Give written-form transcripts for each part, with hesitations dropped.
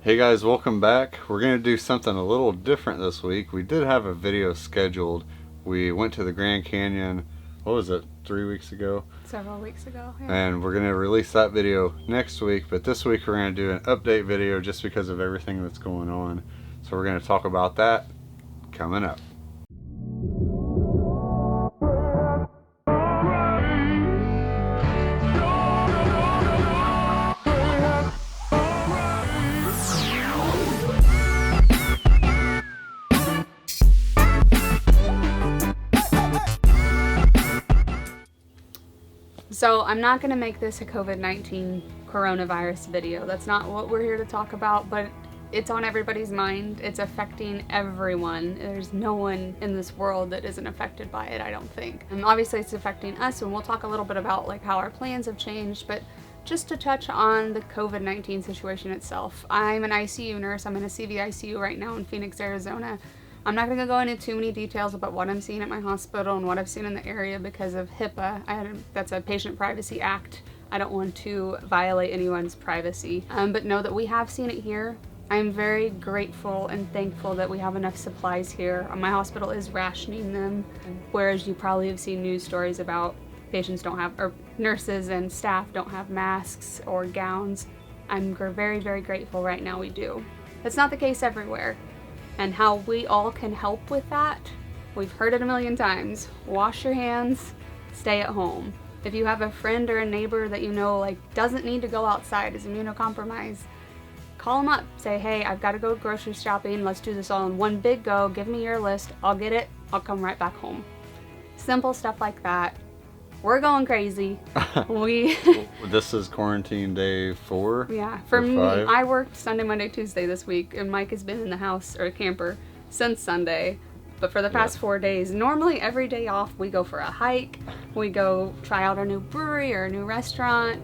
Hey guys, welcome back. We're going to do something a little different this week. We did have a video scheduled. We went to the Grand Canyon, what was it, 3 weeks ago? Several weeks ago, yeah. And we're going to release that video next week, but this week we're going to do an update video just because of everything that's going on. So we're going to talk about that coming up. So I'm not going to make this a COVID-19 coronavirus video. That's not what we're here to talk about, but it's on everybody's mind. It's affecting everyone. There's no one in this world that isn't affected by it, I don't think. And obviously it's affecting us, and we'll talk a little bit about like how our plans have changed, but just to touch on the COVID-19 situation itself. I'm an ICU nurse. I'm in a CVICU right now in Phoenix, Arizona. I'm not going to go into too many details about what I'm seeing at my hospital and what I've seen in the area because of HIPAA. That's a Patient Privacy Act. I don't want to violate anyone's privacy. But know that we have seen it here. I'm very grateful and thankful that we have enough supplies here. My hospital is rationing them, whereas you probably have seen news stories about patients don't have, or nurses and staff don't have masks or gowns. I'm very, very grateful right now we do. That's not the case everywhere. And how we all can help with that, we've heard it a million times. Wash your hands, stay at home. If you have a friend or a neighbor that you know like doesn't need to go outside, is immunocompromised, call them up. Say, hey, I've got to go grocery shopping. Let's do this all in one big go. Give me your list. I'll get it. I'll come right back home. Simple stuff like that. We're going crazy. This is quarantine day 4? Yeah, for me, 5? I worked Sunday, Monday, Tuesday this week, and Mike has been in the house or camper since Sunday. But for the past 4 days, normally every day off, we go for a hike, we go try out a new brewery or a new restaurant.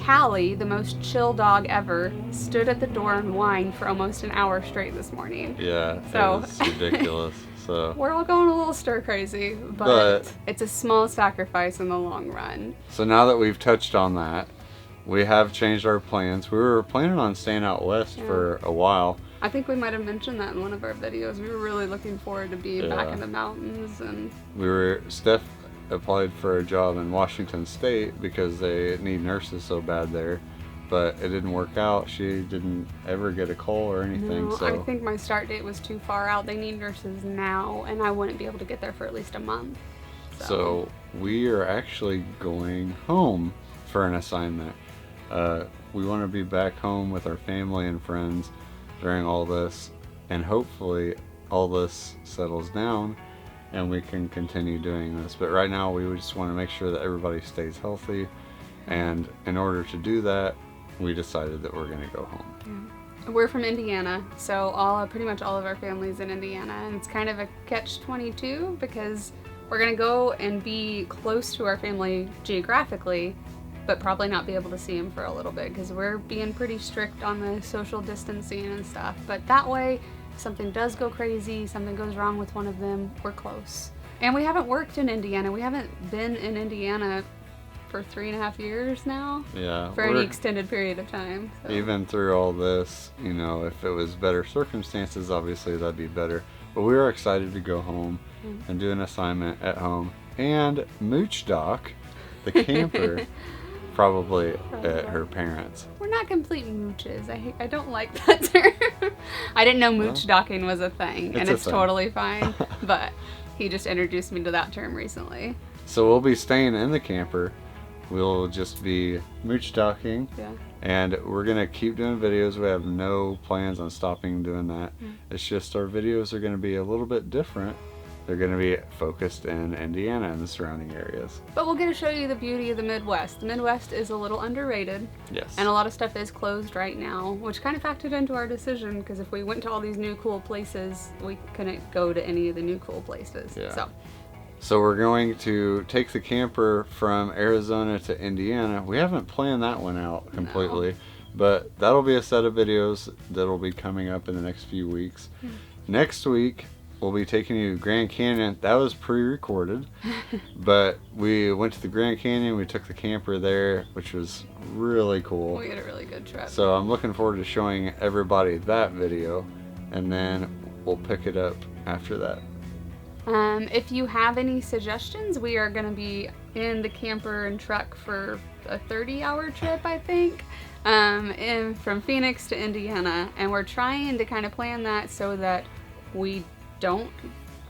Callie, the most chill dog ever, stood at the door and whined for almost an hour straight this morning. Yeah, So it's ridiculous. So we're all going a little stir crazy, but it's a small sacrifice in the long run. So now that we've touched on that, we have changed our plans. We were planning on staying out west for a while. I think we might have mentioned that in one of our videos. We were really looking forward to being back in the mountains, and Steph applied for a job in Washington State because they need nurses so bad there, but it didn't work out. She didn't ever get a call or anything. No, so I think my start date was too far out. They need nurses now, and I wouldn't be able to get there for at least a month. So we are actually going home for an assignment. We want to be back home with our family and friends during all this, and hopefully all this settles down and we can continue doing this. But right now we just want to make sure that everybody stays healthy, and in order to do that, we decided that we're going to go home. Yeah. We're from Indiana, so pretty much all of our family's in Indiana, and it's kind of a catch-22 because we're going to go and be close to our family geographically, but probably not be able to see them for a little bit because we're being pretty strict on the social distancing and stuff. But that way, if something does go crazy, something goes wrong with one of them, we're close. And we haven't worked in Indiana. We haven't been in Indiana for 3.5 years now. Yeah. For any extended period of time. So. Even through all this, if it was better circumstances, obviously that'd be better. But we are excited to go home and do an assignment at home. And Mooch Doc, the camper, probably at her parents'. We're not complete mooches. I don't like that term. I didn't know mooch docking was a thing, and it's totally fine. But he just introduced me to that term recently. So we'll be staying in the camper. We'll just be mooch docking. Yeah. And we're going to keep doing videos. We have no plans on stopping doing that. It's just our videos are going to be a little bit different. They're going to be focused in Indiana and the surrounding areas. But we'll get to show you the beauty of the Midwest. The Midwest is a little underrated. Yes. And a lot of stuff is closed right now, which kind of factored into our decision because if we went to all these new cool places, we couldn't go to any of the new cool places. Yeah. So we're going to take the camper from Arizona to Indiana. We haven't planned that one out completely, but that'll be a set of videos that'll be coming up in the next few weeks. Next week, we'll be taking you to Grand Canyon. That was pre-recorded, but we went to the Grand Canyon. We took the camper there, which was really cool. We had a really good trip. So I'm looking forward to showing everybody that video, and then we'll pick it up after that. If you have any suggestions, we are going to be in the camper and truck for a 30-hour trip, I think, from Phoenix to Indiana, and we're trying to kind of plan that so that we don't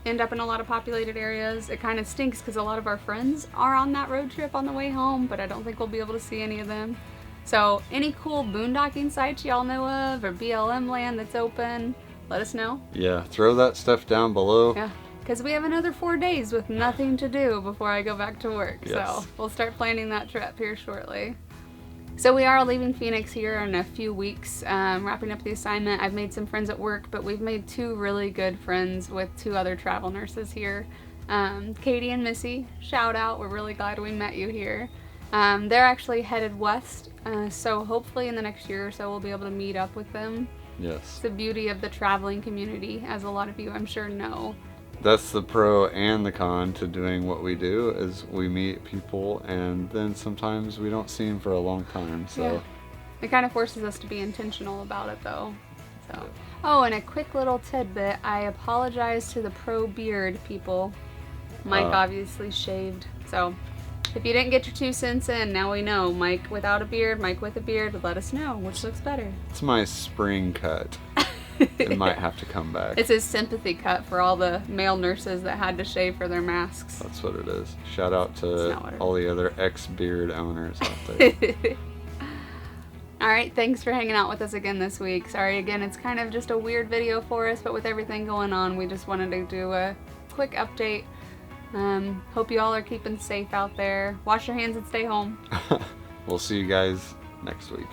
end up in a lot of populated areas. It kind of stinks because a lot of our friends are on that road trip on the way home, but I don't think we'll be able to see any of them. So any cool boondocking sites y'all know of, or BLM land that's open, let us know. Yeah, throw that stuff down below. Yeah, because we have another 4 days with nothing to do before I go back to work. Yes. So we'll start planning that trip here shortly. So we are leaving Phoenix here in a few weeks, wrapping up the assignment. I've made some friends at work, but we've made 2 really good friends with 2 other travel nurses here. Katie and Missy, shout out. We're really glad we met you here. They're actually headed west, so hopefully in the next year or so we'll be able to meet up with them. Yes. It's the beauty of the traveling community, as a lot of you I'm sure know. That's the pro and the con to doing what we do, is we meet people and then sometimes we don't see them for a long time. So Yeah. It kind of forces us to be intentional about it though. So. Oh, and a quick little tidbit. I apologize to the pro beard people. Mike obviously shaved. So if you didn't get your 2 cents in, now we know. Mike without a beard, Mike with a beard, let us know which looks better. it's my spring cut. It might have to come back. It's his sympathy cut for all the male nurses that had to shave for their masks. That's what it is. Shout out It's to not what it all the other ex-beard owners out there. All right, thanks for hanging out with us again this week. Sorry again, it's kind of just a weird video for us, but with everything going on, we just wanted to do a quick update. Hope you all are keeping safe out there. Wash your hands and stay home. We'll see you guys next week.